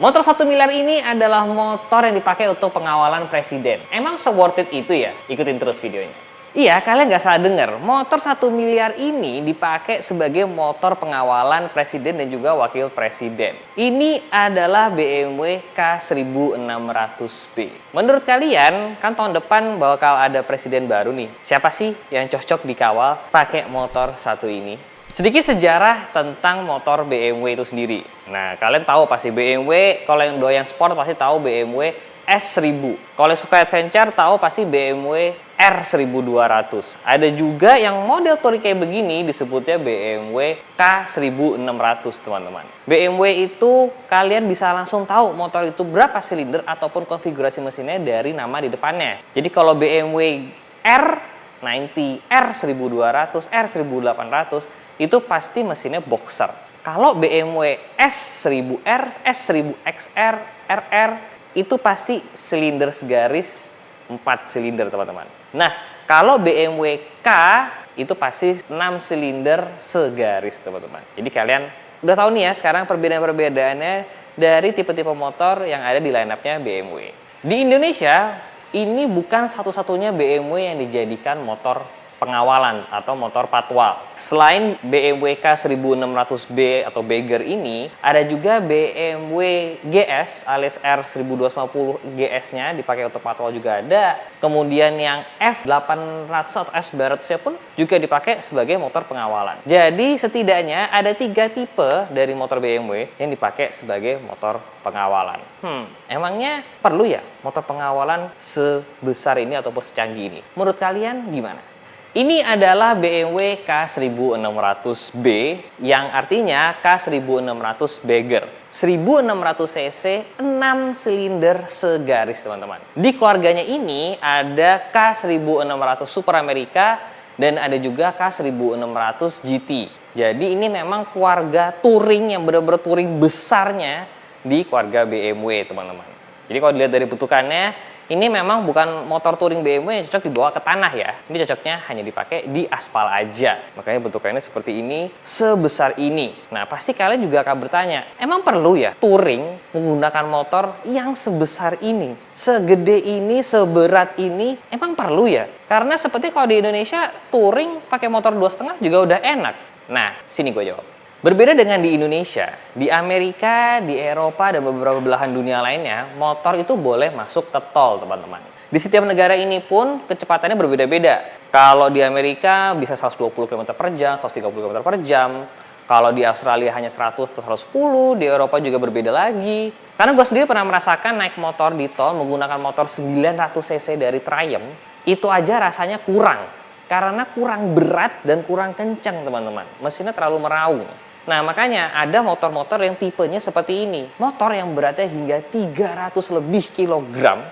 Motor 1 miliar ini adalah motor yang dipakai untuk pengawalan presiden. Emang se-worth it itu ya? Ikutin terus videonya. Iya, kalian nggak salah dengar. Motor 1 miliar ini dipakai sebagai motor pengawalan presiden dan juga wakil presiden. Ini adalah BMW K1600B. Menurut kalian, kan tahun depan bakal ada presiden baru nih. Siapa sih yang cocok dikawal pakai motor satu ini? Sedikit sejarah tentang motor BMW itu sendiri. Nah, kalian tahu pasti BMW, kalau yang doyan sport pasti tahu BMW S1000. Kalau yang suka adventure tahu pasti BMW R1200. Ada juga yang model touring kayak begini disebutnya BMW K1600, teman-teman. BMW itu kalian bisa langsung tahu motor itu berapa silinder ataupun konfigurasi mesinnya dari nama di depannya. Jadi kalau BMW R90, R1200, R1800 itu pasti mesinnya boxer. Kalau BMW S1000R, S1000XR, RR itu pasti silinder segaris 4 silinder, teman-teman. Nah, kalau BMW K itu pasti 6 silinder segaris, teman-teman. Jadi kalian udah tahu nih ya sekarang perbedaan-perbedaannya dari tipe-tipe motor yang ada di line-up-nya BMW. Di Indonesia, ini bukan satu-satunya BMW yang dijadikan motor pengawalan atau motor patwal. Selain BMW K1600B atau Bagger ini, ada juga BMW GS alias R1250 GS-nya dipakai untuk patwal juga ada. Kemudian yang F800 atau F900-nya pun juga dipakai sebagai motor pengawalan. Jadi setidaknya ada 3 tipe dari motor BMW yang dipakai sebagai motor pengawalan. Emangnya perlu ya motor pengawalan sebesar ini ataupun secanggih ini? Menurut kalian gimana? Ini adalah BMW K1600B yang artinya K1600 Bagger. 1600 cc, 6 silinder segaris, teman-teman. Di keluarganya ini ada K1600 Super America dan ada juga K1600 GT. Jadi ini memang keluarga touring yang benar-benar touring besarnya di keluarga BMW, teman-teman. Jadi kalau dilihat dari bentukannya, ini memang bukan motor touring BMW yang cocok dibawa ke tanah ya. Ini cocoknya hanya dipakai di aspal aja. Makanya bentukannya seperti ini, sebesar ini. Nah, pasti kalian juga akan bertanya, emang perlu ya touring menggunakan motor yang sebesar ini? Segede ini, seberat ini, emang perlu ya? Karena seperti kalau di Indonesia, touring pakai motor 2,5 juga udah enak. Nah, sini gue jawab. Berbeda dengan di Indonesia, di Amerika, di Eropa, dan beberapa belahan dunia lainnya, motor itu boleh masuk ke tol, teman-teman. Di setiap negara ini pun kecepatannya berbeda-beda. Kalau di Amerika bisa 120 km per jam, 130 km per jam. Kalau di Australia hanya 100 atau 110, di Eropa juga berbeda lagi. Karena gue sendiri pernah merasakan naik motor di tol menggunakan motor 900 cc dari Triumph, itu aja rasanya kurang. Karena kurang berat dan kurang kencang, teman-teman. Mesinnya terlalu meraung. Nah, makanya ada motor-motor yang tipenya seperti ini. Motor yang beratnya hingga 300 lebih kilogram.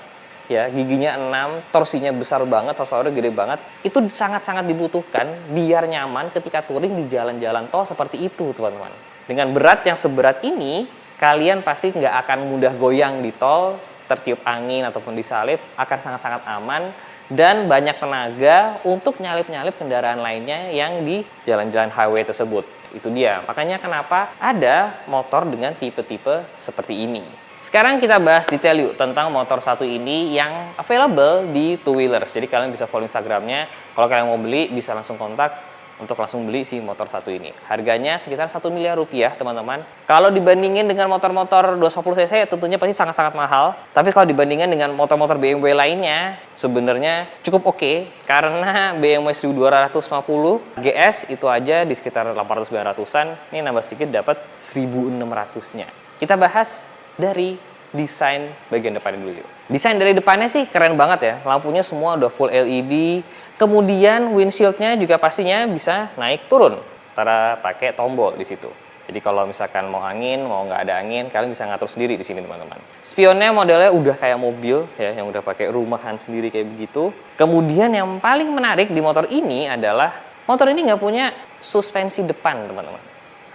Ya, giginya 6, torsinya besar banget, horsepower gede banget. Itu sangat-sangat dibutuhkan biar nyaman ketika touring di jalan-jalan tol seperti itu, teman-teman. Dengan berat yang seberat ini, kalian pasti nggak akan mudah goyang di tol, tertiup angin ataupun disalip, akan sangat-sangat aman. Dan banyak tenaga untuk nyalip-nyalip kendaraan lainnya yang di jalan-jalan highway tersebut. Itu dia, makanya kenapa ada motor dengan tipe-tipe seperti ini. Sekarang kita bahas detail yuk tentang motor satu ini yang available di Two Wheelers. Jadi kalian bisa follow Instagramnya. Kalau kalian mau beli bisa langsung kontak untuk langsung beli si motor satu ini. Harganya sekitar 1 miliar rupiah, teman-teman. Kalau dibandingin dengan motor-motor 250 cc tentunya pasti sangat-sangat mahal. Tapi kalau dibandingkan dengan motor-motor BMW lainnya sebenarnya cukup oke. Karena BMW 1250 GS itu aja di sekitar 800-900an. Ini nambah sedikit dapat 1600-nya. Kita bahas dari desain bagian depannya dulu yuk. Desain dari depannya sih keren banget ya. Lampunya semua udah full LED. Kemudian windshieldnya juga pastinya bisa naik turun. Cara pakai tombol di situ. Jadi kalau misalkan mau angin, mau nggak ada angin, kalian bisa ngatur sendiri di sini, teman-teman. Spionnya modelnya udah kayak mobil ya, yang udah pakai rumahan sendiri kayak begitu. Kemudian yang paling menarik di motor ini adalah motor ini nggak punya suspensi depan, teman-teman.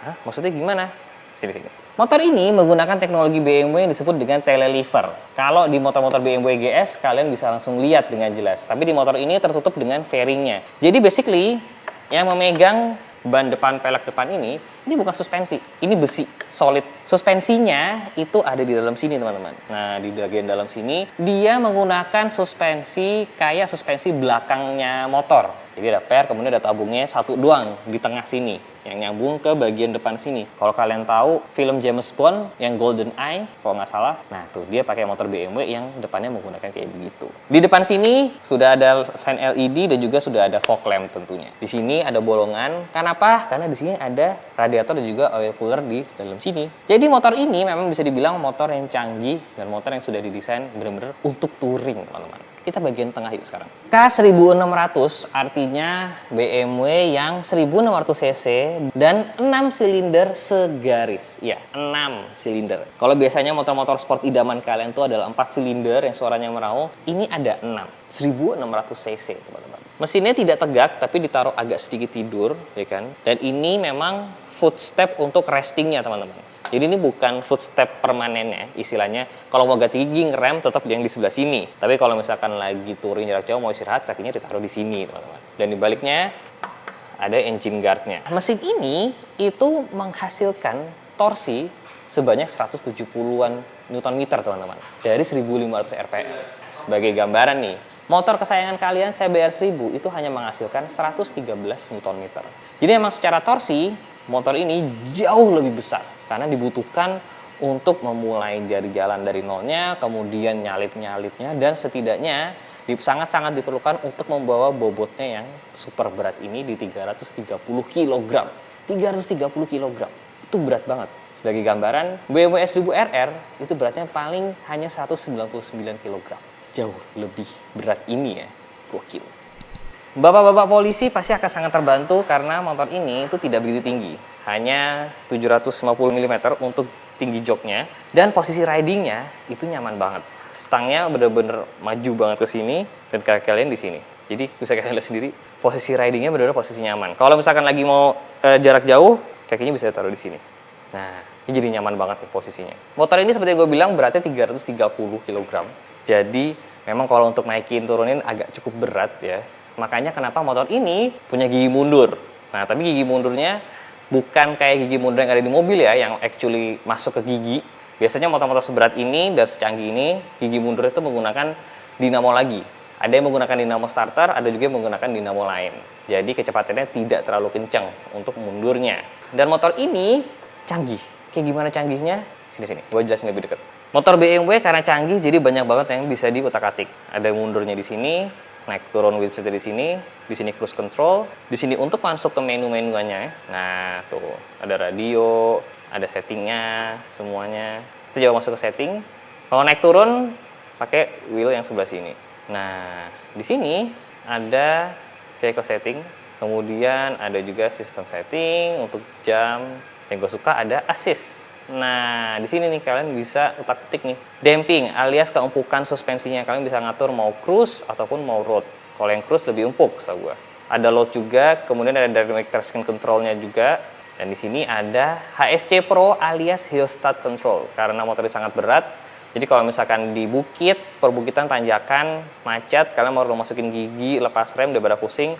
Hah? Maksudnya gimana? Sini. Motor ini menggunakan teknologi BMW yang disebut dengan telelever. Kalau di motor-motor BMW GS, kalian bisa langsung lihat dengan jelas. Tapi di motor ini tertutup dengan fairingnya. Jadi basically, yang memegang ban depan pelek depan ini bukan suspensi, ini besi, solid. Suspensinya itu ada di dalam sini teman-teman. Nah di bagian dalam sini, dia menggunakan suspensi kayak suspensi belakangnya motor. Jadi ada per, kemudian ada tabungnya satu doang di tengah sini, yang nyambung ke bagian depan sini. Kalau kalian tahu film James Bond yang Golden Eye, kalau nggak salah, nah tuh dia pakai motor BMW yang depannya menggunakan kayak begitu. Di depan sini sudah ada sign LED dan juga sudah ada fog lamp tentunya. Di sini ada bolongan. Kenapa? Karena di sini ada radiator dan juga oil cooler di dalam sini. Jadi motor ini memang bisa dibilang motor yang canggih dan motor yang sudah didesain benar-benar untuk touring, teman-teman. Kita bagian tengah yuk sekarang. K1600 artinya BMW yang 1600 cc dan 6 silinder segaris. Ya, 6 silinder. Kalau biasanya motor-motor sport idaman kalian itu adalah 4 silinder yang suaranya meraung, ini ada 6. 1600 cc, teman-teman. Mesinnya tidak tegak tapi ditaruh agak sedikit tidur, ya kan? Dan ini memang footstep untuk restingnya, teman-teman. Jadi ini bukan footstep permanennya, istilahnya kalau mau ganti gigi ngerem tetap yang di sebelah sini. Tapi kalau misalkan lagi touring jarak jauh mau istirahat, kakinya ditaruh di sini, teman-teman. Dan di baliknya ada engine guardnya. Mesin ini itu menghasilkan torsi sebanyak 170-an Nm, teman-teman. Dari 1500 rpm. Sebagai gambaran nih, motor kesayangan kalian CBR 1000 itu hanya menghasilkan 113 Nm. Jadi emang secara torsi, motor ini jauh lebih besar karena dibutuhkan untuk memulai dari jalan dari nolnya, kemudian nyalip-nyalipnya, dan setidaknya sangat-sangat diperlukan untuk membawa bobotnya yang super berat ini di 330 kg. 330 kg, itu berat banget. Sebagai gambaran, BMW S1000 RR itu beratnya paling hanya 199 kg. Jauh lebih berat ini ya, gokil. Bapak-bapak polisi pasti akan sangat terbantu karena motor ini itu tidak begitu tinggi. Hanya 750 mm untuk tinggi joknya. Dan posisi ridingnya itu nyaman banget. Stangnya bener-bener maju banget ke sini dan kaki kalian di sini. Jadi bisa kalian lihat sendiri, posisi ridingnya bener-bener posisi nyaman. Kalau misalkan lagi mau jarak jauh, kakinya bisa taruh di sini. Nah, ini jadi nyaman banget nih posisinya. Motor ini seperti gue bilang beratnya 330 kg. Jadi memang kalau untuk naikin turunin agak cukup berat ya. Makanya kenapa motor ini punya gigi mundur. Nah, tapi gigi mundurnya bukan kayak gigi mundur yang ada di mobil ya, yang actually masuk ke gigi. Biasanya motor-motor seberat ini dan secanggih ini, gigi mundur itu menggunakan dinamo lagi. Ada yang menggunakan dinamo starter, ada juga yang menggunakan dinamo lain. Jadi kecepatannya tidak terlalu kencang untuk mundurnya. Dan motor ini canggih. Kayak gimana canggihnya? Sini-sini, gue jelasin lebih dekat. Motor BMW karena canggih, jadi banyak banget yang bisa diutak-atik. Ada mundurnya di sini, naik turun wheelset di sini cruise control, di sini untuk masuk ke menu-menunya. Nah, tuh ada radio, ada settingnya, semuanya. Kita coba masuk ke setting. Kalau naik turun pakai wheel yang sebelah sini. Nah, di sini ada vehicle setting, kemudian ada juga sistem setting untuk jam. Yang gue suka ada assist. Nah, di sini nih kalian bisa utak-atik nih. Damping alias keempukan suspensinya. Kalian bisa ngatur mau cruise ataupun mau road. Kalau yang cruise lebih empuk setahu gua. Ada load juga, kemudian ada dynamic traction control-nya juga. Dan di sini ada HSC Pro alias Hill Start Control. Karena motornya sangat berat. Jadi kalau misalkan di bukit, perbukitan, tanjakan, macet, kalian mau masukin gigi, lepas rem, daripada pusing,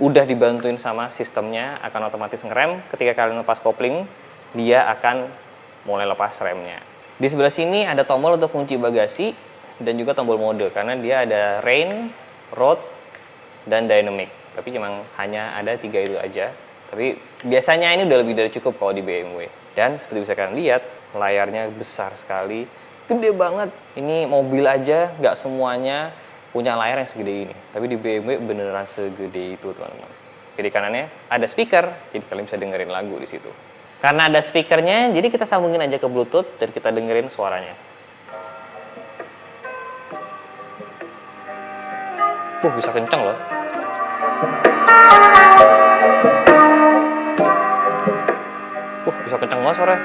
udah dibantuin sama sistemnya, akan otomatis ngerem. Ketika kalian lepas kopling, dia akan mulai lepas remnya. Di sebelah sini ada tombol untuk kunci bagasi dan juga tombol mode karena dia ada rain, road, dan dynamic. Tapi memang hanya ada 3 itu aja. Tapi biasanya ini udah lebih dari cukup kalau di BMW. Dan seperti bisa kalian lihat, layarnya besar sekali, gede banget. Ini mobil aja nggak semuanya punya layar yang segede ini. Tapi di BMW beneran segede itu, teman-teman. Kiri kanannya ada speaker, jadi kalian bisa dengerin lagu di situ. Karena ada speakernya, jadi kita sambungin aja ke Bluetooth dan kita dengerin suaranya. Bisa kenceng loh. Bisa kenceng banget suaranya.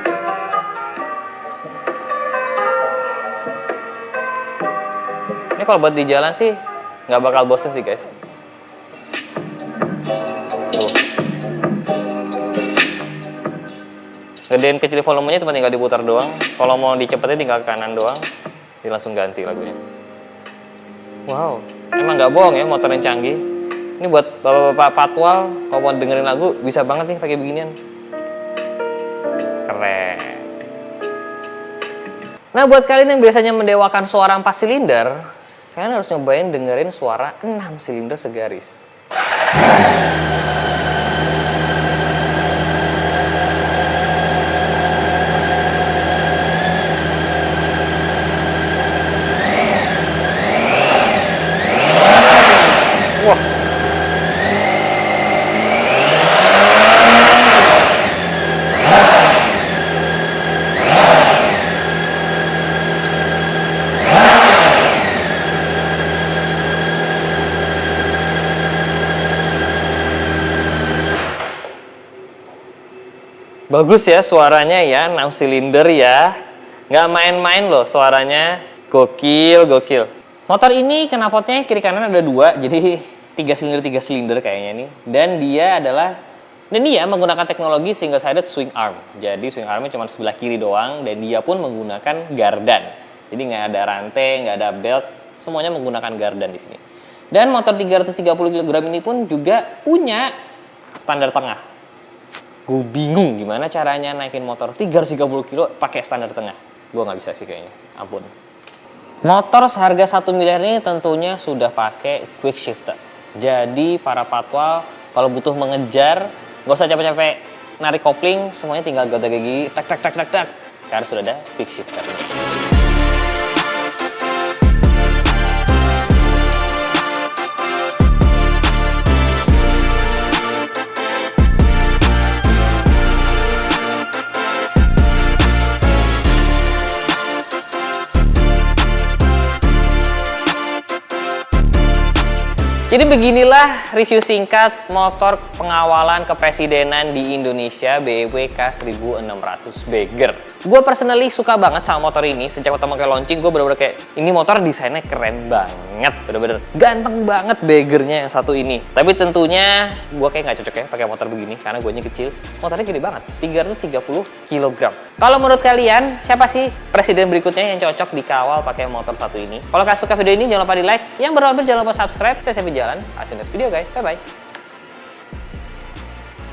Ini kalau buat di jalan sih nggak bakal bosen sih guys. Gedein kecil volumenya cuma tinggal diputar doang. Kalau mau dicepetin tinggal ke kanan doang. Dia langsung ganti lagunya. Wow, emang nggak bohong ya motor yang canggih. Ini buat bapak-bapak patwal, kalau mau dengerin lagu bisa banget nih pakai beginian. Keren. Nah, buat kalian yang biasanya mendewakan suara 4 silinder, kalian harus nyobain dengerin suara 6 silinder segaris. Wah. Bagus ya suaranya ya, 6 silinder ya. Nggak main-main loh suaranya. Gokil, gokil. Motor ini knalpotnya kiri kanan ada 2, jadi 3 silinder kayaknya nih. Dan dia menggunakan teknologi single sided swing arm. Jadi swing armnya cuma sebelah kiri doang, dan dia pun menggunakan gardan. Jadi nggak ada rantai, nggak ada belt, semuanya menggunakan gardan di sini. Dan motor 330 kg ini pun juga punya standar tengah. Gue bingung gimana caranya naikin motor 330 kilo pakai standar tengah. Gue nggak bisa sih kayaknya, ampun. Motor seharga 1 miliar ini tentunya sudah pakai quick shifter. Jadi para patwal kalau butuh mengejar, nggak usah capek-capek narik kopling, semuanya tinggal goda gigi, tak, karena sudah ada quick shifter. Jadi beginilah review singkat motor pengawalan kepresidenan di Indonesia BMW K1600 Bagger. Gue personally suka banget sama motor ini. Sejak pertama kali launching gue bener-bener kayak, ini motor desainnya keren banget, bener-bener ganteng banget Baggernya yang satu ini. Tapi tentunya gue kayak nggak cocok ya pakai motor begini karena guanya kecil. Motornya gede banget, 330 kg. Kalau menurut kalian siapa sih presiden berikutnya yang cocok dikawal pakai motor satu ini? Kalau kalian suka video ini jangan lupa di like, yang belum jangan lupa subscribe. Saya sampai jalan. See you next video guys, bye bye.